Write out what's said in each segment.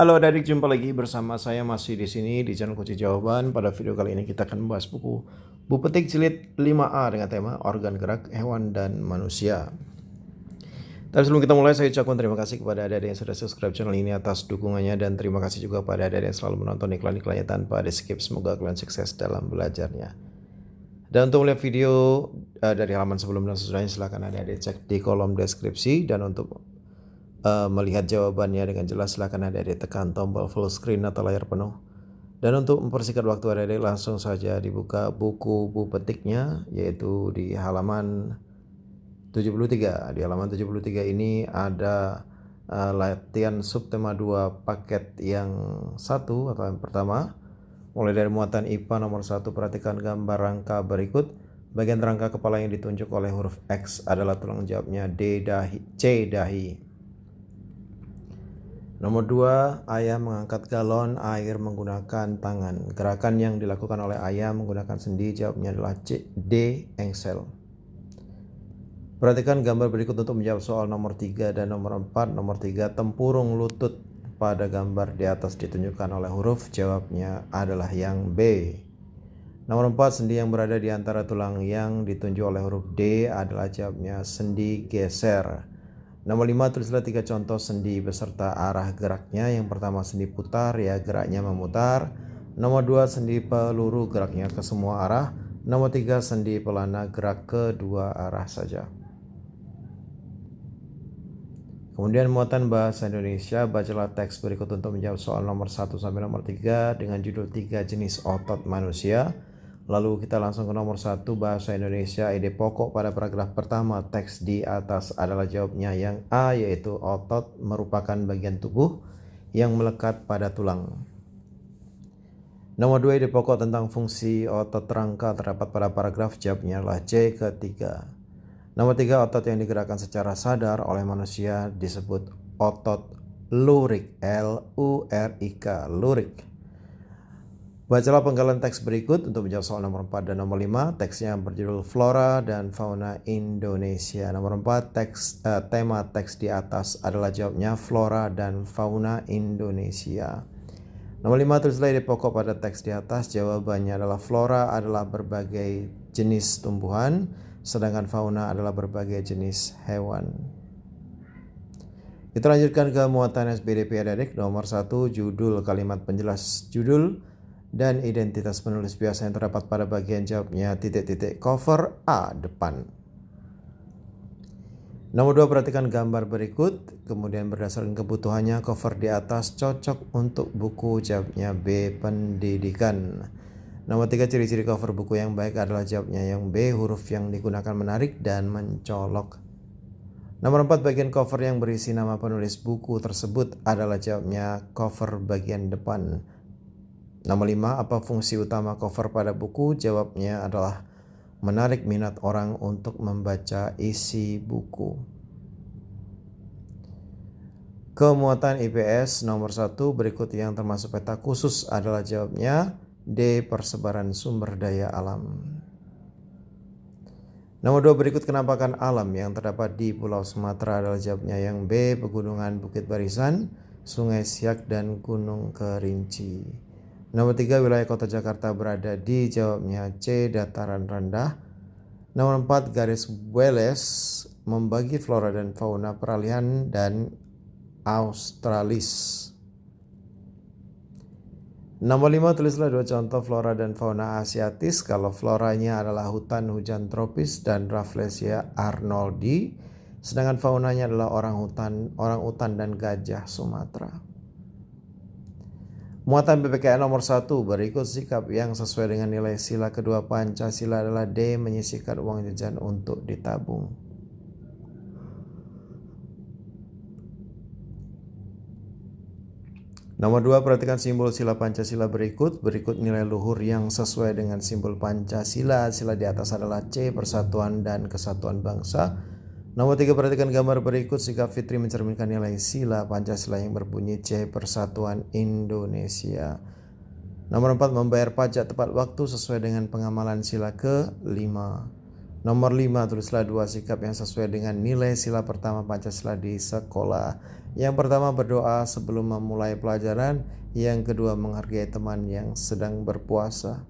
Halo adik, jumpa lagi bersama saya masih di sini di channel Kunci Jawaban. Pada video kali ini kita akan membahas buku Bu Petik Jilid 5A dengan tema Organ Gerak Hewan dan Manusia. Tapi sebelum kita mulai, saya ucapkan terima kasih kepada adik-adik yang sudah subscribe channel ini atas dukungannya, dan terima kasih juga kepada adik-adik yang selalu menonton iklan-iklannya tanpa ada skip. Semoga kalian sukses dalam belajarnya. Dan untuk melihat video dari halaman sebelum dan sesudahnya, silahkan adik-adik cek di kolom deskripsi. Dan untuk melihat jawabannya dengan jelas, silahkan adik-adik tekan tombol full screen atau layar penuh. Dan untuk mempersingkat waktu adik-adik, langsung saja dibuka buku Bu Petiknya, yaitu di halaman 73. Di halaman 73 ini ada latihan subtema 2 paket yang 1 atau yang pertama. Mulai dari muatan IPA nomor 1, perhatikan gambar rangka berikut. Bagian rangka kepala yang ditunjuk oleh huruf X adalah tulang jawabnya C dahi. Nomor 2, ayah mengangkat galon air menggunakan tangan. Gerakan yang dilakukan oleh ayah menggunakan sendi, jawabnya adalah D, engsel. Perhatikan gambar berikut untuk menjawab soal nomor 3 dan nomor 4. Nomor 3, tempurung lutut pada gambar di atas ditunjukkan oleh huruf, jawabnya adalah yang B. Nomor 4, sendi yang berada di antara tulang yang ditunjuk oleh huruf D adalah, jawabnya sendi geser. Nomor 5, tulislah 3 contoh sendi beserta arah geraknya. Yang pertama, sendi putar, ya geraknya memutar. Nomor 2, sendi peluru, geraknya ke semua arah. Nomor 3, sendi pelana, gerak ke dua arah saja. Kemudian muatan bahasa Indonesia, bacalah teks berikut untuk menjawab soal nomor 1 sampai nomor 3 dengan judul 3 jenis otot manusia. Lalu kita langsung ke nomor 1, bahasa Indonesia. Ide pokok pada paragraf pertama teks di atas adalah, jawabnya yang A, yaitu otot merupakan bagian tubuh yang melekat pada tulang. Nomor 2, ide pokok tentang fungsi otot rangka terdapat pada paragraf, jawabnya adalah C, ketiga. Nomor 3, otot yang digerakkan secara sadar oleh manusia disebut otot lurik, L-U-R-I-K, lurik. Bacalah penggalan teks berikut untuk menjawab soal nomor 4 dan nomor 5. Teksnya berjudul Flora dan Fauna Indonesia. Nomor 4, tema teks di atas adalah, jawabnya Flora dan Fauna Indonesia. Nomor 5, tulislah ide pokok pada teks di atas. Jawabannya adalah flora adalah berbagai jenis tumbuhan, sedangkan fauna adalah berbagai jenis hewan. Kita lanjutkan ke muatan SBDP adik-adik. Nomor 1, judul kalimat penjelas judul dan identitas penulis biasa yang terdapat pada bagian jawabnya cover A, depan. Nomor 2, perhatikan gambar berikut, kemudian berdasarkan kebutuhannya cover di atas cocok untuk buku, jawabnya B, pendidikan. Nomor 3, ciri-ciri cover buku yang baik adalah, jawabnya yang B, huruf yang digunakan menarik dan mencolok. Nomor 4, bagian cover yang berisi nama penulis buku tersebut adalah, jawabnya cover bagian depan. Nomor 5, apa fungsi utama cover pada buku? Jawabnya adalah menarik minat orang untuk membaca isi buku. Kemuatan IPS nomor 1 berikut yang termasuk peta khusus adalah, jawabnya D, persebaran sumber daya alam. Nomor 2, berikut kenampakan alam yang terdapat di Pulau Sumatera adalah, jawabnya yang B, pegunungan Bukit Barisan, Sungai Siak, dan Gunung Kerinci. Nomor 3, wilayah kota Jakarta berada di, jawabnya C, dataran rendah. Nomor 4, garis Wallace membagi flora dan fauna peralihan dan Australis. Nomor 5, tulislah 2 contoh flora dan fauna asiatis. Kalau floranya adalah hutan hujan tropis dan Rafflesia arnoldi, sedangkan faunanya adalah orang utan dan gajah Sumatera. Muatan PPKN nomor 1, berikut sikap yang sesuai dengan nilai sila kedua Pancasila adalah D, menyisihkan uang jajan untuk ditabung. Nomor 2, perhatikan simbol sila Pancasila berikut. Berikut nilai luhur yang sesuai dengan simbol Pancasila. Sila di atas adalah C, persatuan dan kesatuan bangsa. Nomor 3, perhatikan gambar berikut. Sikap Fitri mencerminkan nilai sila Pancasila yang berbunyi C, persatuan Indonesia. Nomor 4, membayar pajak tepat waktu sesuai dengan pengamalan sila ke-5. Nomor 5, tulislah 2 sikap yang sesuai dengan nilai sila pertama Pancasila di sekolah. Yang pertama, berdoa sebelum memulai pelajaran. Yang kedua, menghargai teman yang sedang berpuasa.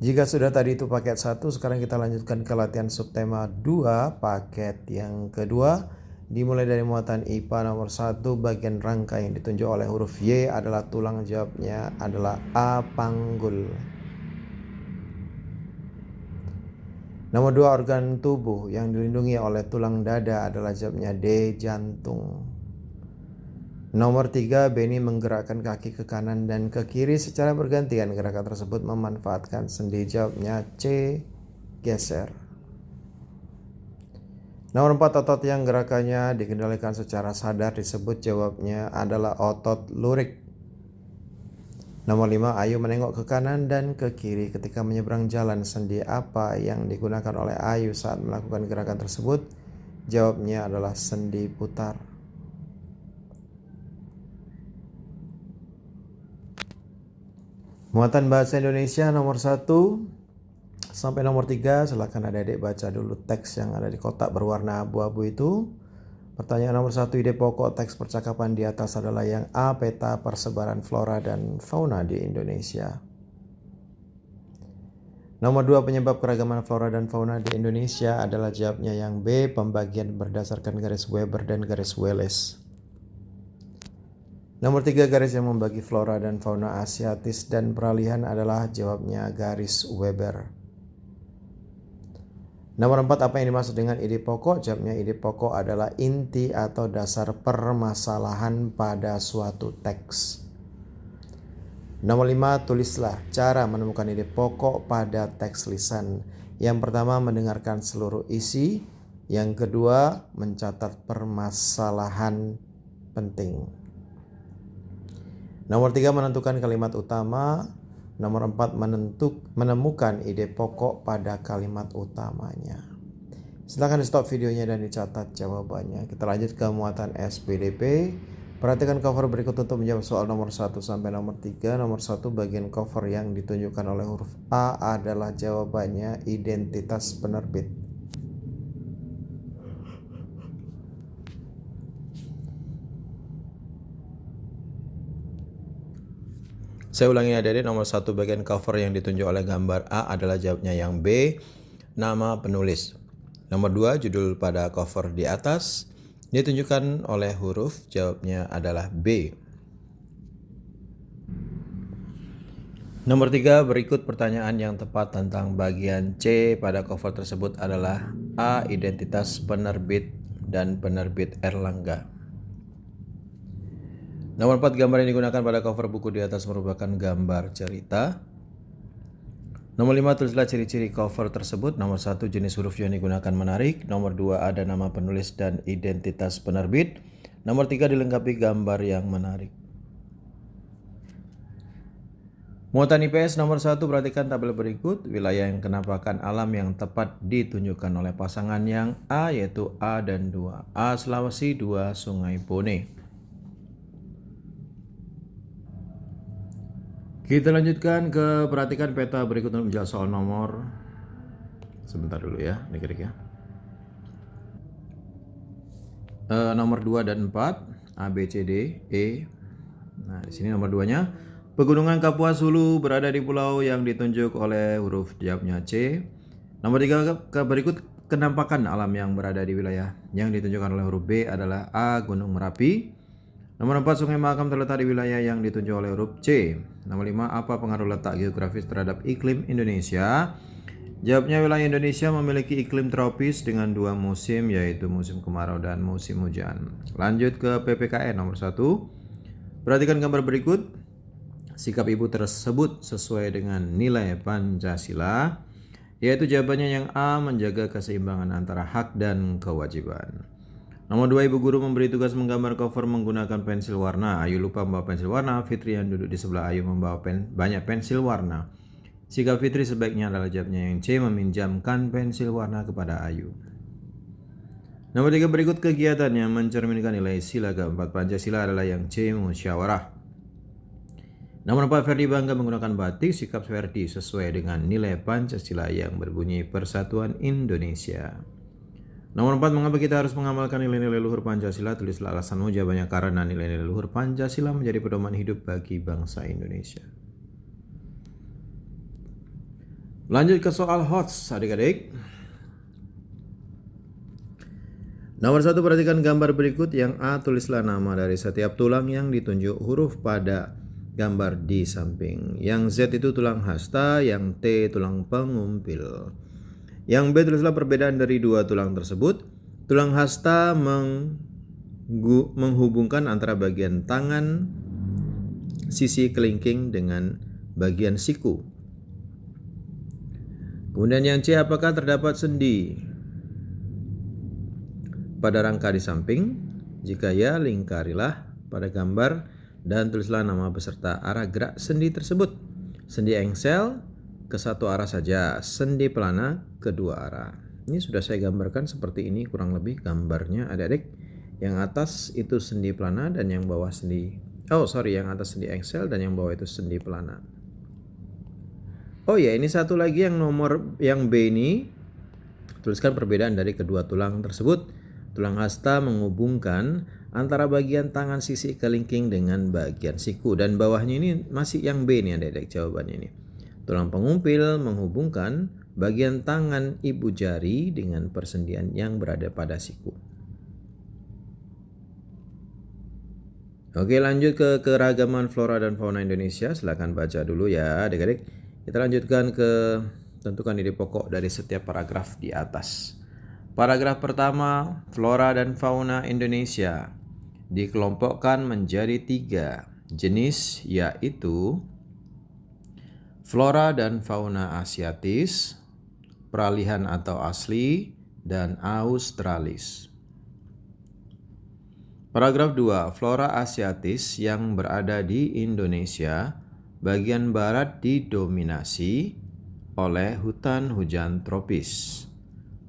Jika sudah tadi itu paket 1, sekarang kita lanjutkan ke latihan subtema 2, paket yang kedua. Dimulai dari muatan IPA nomor 1, bagian rangka yang ditunjuk oleh huruf Y adalah tulang, jawabnya adalah A, panggul. Nomor 2, organ tubuh yang dilindungi oleh tulang dada adalah jawabnya D, jantung. Nomor 3, Benny menggerakkan kaki ke kanan dan ke kiri secara bergantian. Gerakan tersebut memanfaatkan sendi, jawabnya C, geser. Nomor 4, otot yang gerakannya dikendalikan secara sadar disebut, jawabnya adalah otot lurik. Nomor 5, Ayu menengok ke kanan dan ke kiri ketika menyeberang jalan. Sendi apa yang digunakan oleh Ayu saat melakukan gerakan tersebut? Jawabnya adalah sendi putar. Muatan bahasa Indonesia nomor 1 sampai nomor 3, silakan adik-adik baca dulu teks yang ada di kotak berwarna abu-abu itu. Pertanyaan nomor 1, ide pokok teks percakapan di atas adalah yang A, peta persebaran flora dan fauna di Indonesia. Nomor 2, penyebab keragaman flora dan fauna di Indonesia adalah, jawabnya yang B, pembagian berdasarkan garis Weber dan garis Wallace. Nomor 3, garis yang membagi flora dan fauna Asiatis dan peralihan adalah, jawabnya garis Weber. Nomor 4, apa yang dimaksud dengan ide pokok? Jawabnya ide pokok adalah inti atau dasar permasalahan pada suatu teks. Nomor 5, tulislah cara menemukan ide pokok pada teks lisan. Yang pertama, mendengarkan seluruh isi. Yang kedua, mencatat permasalahan penting. Nomor 3, menentukan kalimat utama. Nomor 4, menemukan ide pokok pada kalimat utamanya. Silakan di stop videonya dan dicatat jawabannya. Kita lanjut ke muatan SPDP. Perhatikan cover berikut untuk menjawab soal nomor 1 sampai nomor 3. Nomor 1, bagian cover yang ditunjukkan oleh huruf A adalah jawabannya identitas penerbit. Saya ulangi adik-adik, nomor 1, bagian cover yang ditunjuk oleh gambar A adalah jawabnya yang B, nama penulis. Nomor 2, judul pada cover di atas ditunjukkan oleh huruf, jawabnya adalah B. Nomor 3, berikut pertanyaan yang tepat tentang bagian C pada cover tersebut adalah A, identitas penerbit dan penerbit Erlangga. Nomor 4, gambar yang digunakan pada cover buku di atas merupakan gambar cerita. Nomor 5, tulislah ciri-ciri cover tersebut. Nomor 1, jenis huruf yang digunakan menarik. Nomor 2, ada nama penulis dan identitas penerbit. Nomor 3, dilengkapi gambar yang menarik. Muatan IPS nomor 1, perhatikan tabel berikut. Wilayah yang kenampakan alam yang tepat ditunjukkan oleh pasangan yang A, yaitu A dan 2. A, Sulawesi, 2, Sungai Bone. Kita lanjutkan ke perhatikan peta berikut untuk menjawab soal nomor. Sebentar dulu ya, dikit-dikit ya. Nomor 2 dan 4, A, B, C, D, E. Nah, di sini nomor 2-nya. Pegunungan Kapuas Hulu berada di pulau yang ditunjuk oleh huruf, jawabnya C. Nomor 3, berikut kenampakan alam yang berada di wilayah yang ditunjukkan oleh huruf B adalah A, Gunung Merapi. Nomor 4, Sungai Mahakam terletak di wilayah yang ditunjuk oleh huruf C. Nomor 5, apa pengaruh letak geografis terhadap iklim Indonesia? Jawabnya, wilayah Indonesia memiliki iklim tropis dengan 2 musim, yaitu musim kemarau dan musim hujan. Lanjut ke PPKN nomor 1. Perhatikan gambar berikut. Sikap ibu tersebut sesuai dengan nilai Pancasila, yaitu jawabannya yang A, menjaga keseimbangan antara hak dan kewajiban. Nomor 2, ibu guru memberi tugas menggambar cover menggunakan pensil warna. Ayu lupa membawa pensil warna. Fitri yang duduk di sebelah Ayu membawa banyak pensil warna. Sikap Fitri sebaiknya adalah, jawabnya yang C, meminjamkan pensil warna kepada Ayu. Nomor 3, berikut kegiatannya mencerminkan nilai sila keempat Pancasila adalah yang C, musyawarah. Nomor 4, Ferdi bangga menggunakan batik. Sikap Ferdi sesuai dengan nilai Pancasila yang berbunyi Persatuan Indonesia. Nomor 4, mengapa kita harus mengamalkan nilai-nilai luhur Pancasila? Tulislah alasanmu. Jawabannya karena nilai-nilai luhur Pancasila menjadi pedoman hidup bagi bangsa Indonesia. Lanjut ke soal HOTS, adik-adik. Nomor 1, perhatikan gambar berikut. Yang A, tulislah nama dari setiap tulang yang ditunjuk huruf pada gambar di samping. Yang Z itu tulang hasta, yang T tulang pengumpil. Yang B, tulislah perbedaan dari dua tulang tersebut. Tulang hasta menghubungkan antara bagian tangan sisi kelingking dengan bagian siku. Kemudian yang C, apakah terdapat sendi pada rangka di samping? Jika ya, lingkarilah pada gambar dan tulislah nama beserta arah gerak sendi tersebut. Sendi engsel ke satu arah saja, sendi pelana kedua arah. Ini sudah saya gambarkan seperti ini kurang lebih gambarnya, adik-adik. Yang atas itu sendi pelana dan yang bawah yang atas sendi engsel dan yang bawah itu sendi pelana. Oh ya, ini satu lagi yang B ini, tuliskan perbedaan dari kedua tulang tersebut. Tulang hasta menghubungkan antara bagian tangan sisi kelingking dengan bagian siku, dan bawahnya ini masih yang B nih adik-adik jawabannya ini. Tulang pengumpil menghubungkan bagian tangan ibu jari dengan persendian yang berada pada siku. Oke, lanjut ke keragaman flora dan fauna Indonesia. Silakan baca dulu ya adik-adik. Kita lanjutkan ke tentukan ide pokok dari setiap paragraf di atas. Paragraf pertama, flora dan fauna Indonesia dikelompokkan menjadi 3 jenis, yaitu flora dan fauna asiatis, peralihan atau asli, dan australis. Paragraf 2, flora asiatis yang berada di Indonesia bagian barat didominasi oleh hutan hujan tropis.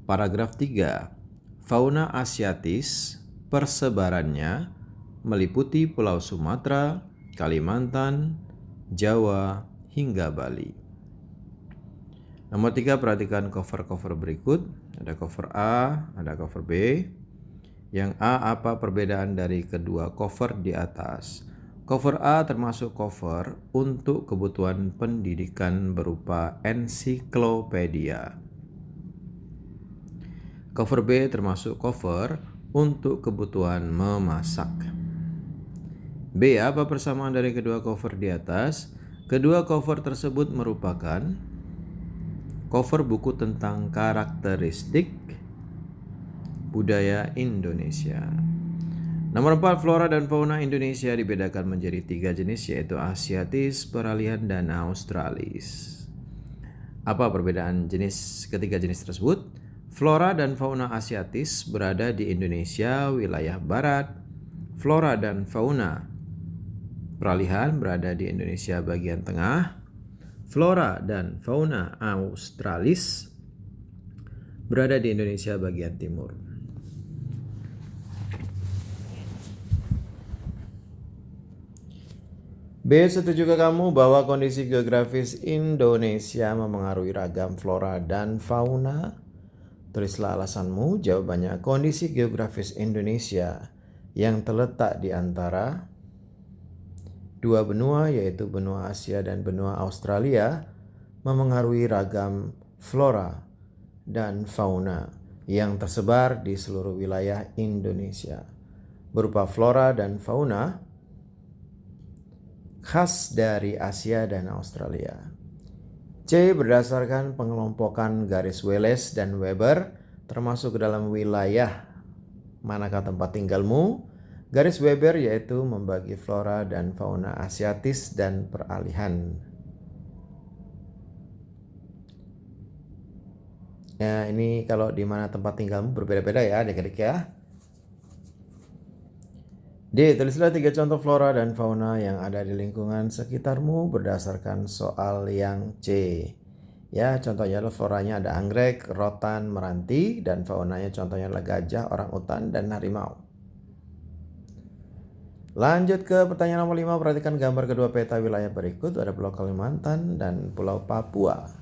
Paragraf 3, fauna asiatis persebarannya meliputi Pulau Sumatera, Kalimantan, Jawa, hingga Bali. Nomor 3, perhatikan cover-cover berikut. Ada cover A, ada cover B. Yang A, apa perbedaan dari kedua cover di atas? Cover A termasuk cover untuk kebutuhan pendidikan berupa ensiklopedia. Cover B termasuk cover untuk kebutuhan memasak. B, apa persamaan dari kedua cover di atas? Kedua cover tersebut merupakan cover buku tentang karakteristik budaya Indonesia. Nomor 4, flora dan fauna Indonesia dibedakan menjadi 3 jenis, yaitu asiatis, peralihan, dan australis. Apa perbedaan ketiga jenis tersebut? Flora dan fauna asiatis berada di Indonesia wilayah barat. Flora dan fauna peralihan berada di Indonesia bagian tengah. Flora dan fauna australis berada di Indonesia bagian timur. B, setujukah kamu bahwa kondisi geografis Indonesia memengaruhi ragam flora dan fauna? Tulislah alasanmu. Jawabannya, kondisi geografis Indonesia yang terletak di antara 2 benua, yaitu benua Asia dan benua Australia, memengaruhi ragam flora dan fauna yang tersebar di seluruh wilayah Indonesia, berupa flora dan fauna khas dari Asia dan Australia. C, berdasarkan pengelompokan garis Wallace dan Weber termasuk ke dalam wilayah manakah tempat tinggalmu? Garis Weber yaitu membagi flora dan fauna asiatis dan peralihan. Ya, ini kalau di mana tempat tinggalmu berbeda-beda ya adik-adik ya. D, tulislah 3 contoh flora dan fauna yang ada di lingkungan sekitarmu berdasarkan soal yang C. Ya, contohnya adalah floranya ada anggrek, rotan, meranti, dan faunanya contohnya adalah gajah, orangutan, dan harimau. Lanjut ke pertanyaan nomor 5, perhatikan gambar kedua peta wilayah berikut. Ada Pulau Kalimantan dan Pulau Papua.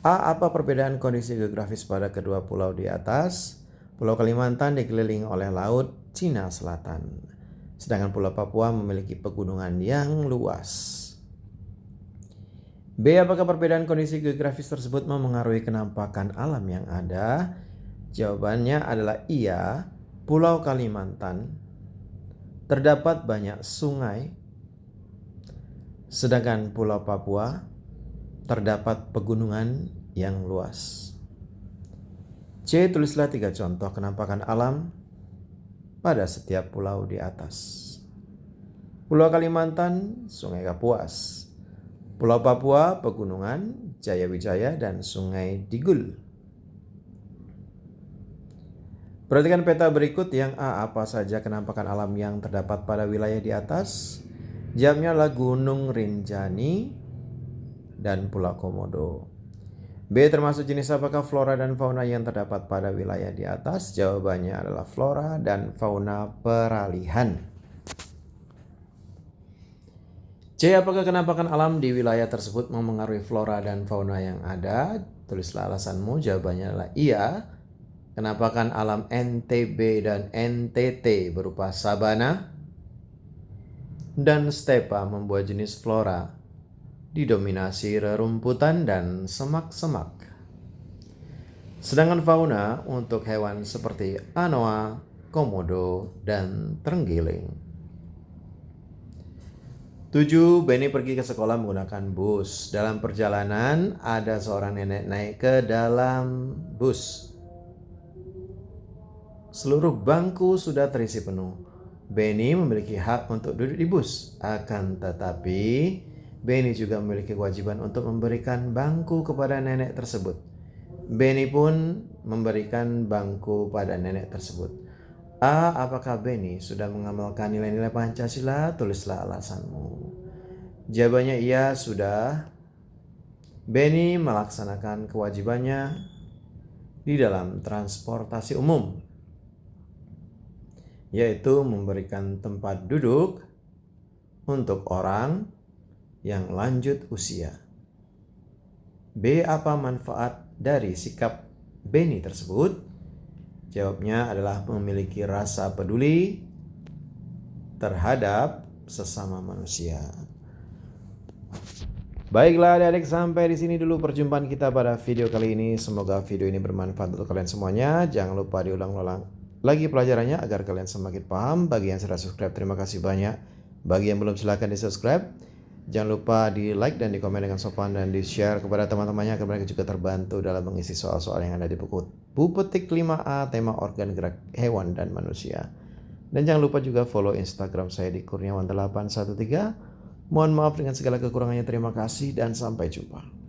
A, apa perbedaan kondisi geografis pada kedua pulau di atas? Pulau Kalimantan dikelilingi oleh Laut Cina Selatan. Sedangkan Pulau Papua memiliki pegunungan yang luas. B. Apakah perbedaan kondisi geografis tersebut memengaruhi kenampakan alam yang ada? Jawabannya adalah iya. Pulau Kalimantan terdapat banyak sungai, sedangkan Pulau Papua terdapat pegunungan yang luas. C. Tulislah 3 contoh kenampakan alam pada setiap pulau di atas. Pulau Kalimantan, Sungai Kapuas. Pulau Papua, Pegunungan Jayawijaya dan Sungai Digul. Perhatikan peta berikut. Yang A, apa saja kenampakan alam yang terdapat pada wilayah di atas? Jawabnya adalah Gunung Rinjani dan Pulau Komodo. B, termasuk jenis apakah flora dan fauna yang terdapat pada wilayah di atas? Jawabannya adalah flora dan fauna peralihan. C, apakah kenampakan alam di wilayah tersebut memengaruhi flora dan fauna yang ada? Tulislah alasanmu. Jawabannya adalah iya. Kenampakan alam NTB dan NTT berupa sabana dan stepa membuat jenis flora didominasi rerumputan dan semak-semak. Sedangkan fauna untuk hewan seperti anoa, komodo, dan terenggiling. 7. Benny pergi ke sekolah menggunakan bus. Dalam perjalanan ada seorang nenek naik ke dalam bus. Seluruh bangku sudah terisi penuh. Benny memiliki hak untuk duduk di bus. Akan tetapi Benny juga memiliki kewajiban untuk memberikan bangku kepada nenek tersebut. Benny pun memberikan bangku pada nenek tersebut. A. Apakah Benny sudah mengamalkan nilai-nilai Pancasila? Tulislah alasanmu. Jawabannya iya, sudah. Benny melaksanakan kewajibannya di dalam transportasi umum, yaitu memberikan tempat duduk untuk orang yang lanjut usia. B. Apa manfaat dari sikap Benny tersebut? Jawabnya adalah memiliki rasa peduli terhadap sesama manusia. Baiklah adik-adik, sampai di sini dulu perjumpaan kita pada video kali ini. Semoga video ini bermanfaat untuk kalian semuanya. Jangan lupa diulang-ulang lagi pelajarannya agar kalian semakin paham. Bagi yang sudah subscribe, terima kasih banyak. Bagi yang belum, silahkan di subscribe. Jangan lupa di like dan di komen dengan sopan dan di share kepada teman-temannya agar mereka juga terbantu dalam mengisi soal-soal yang ada di buku Petik 5A tema organ gerak hewan dan manusia. Dan jangan lupa juga follow Instagram saya di Kurniawan813. Mohon maaf dengan segala kekurangannya. Terima kasih dan sampai jumpa.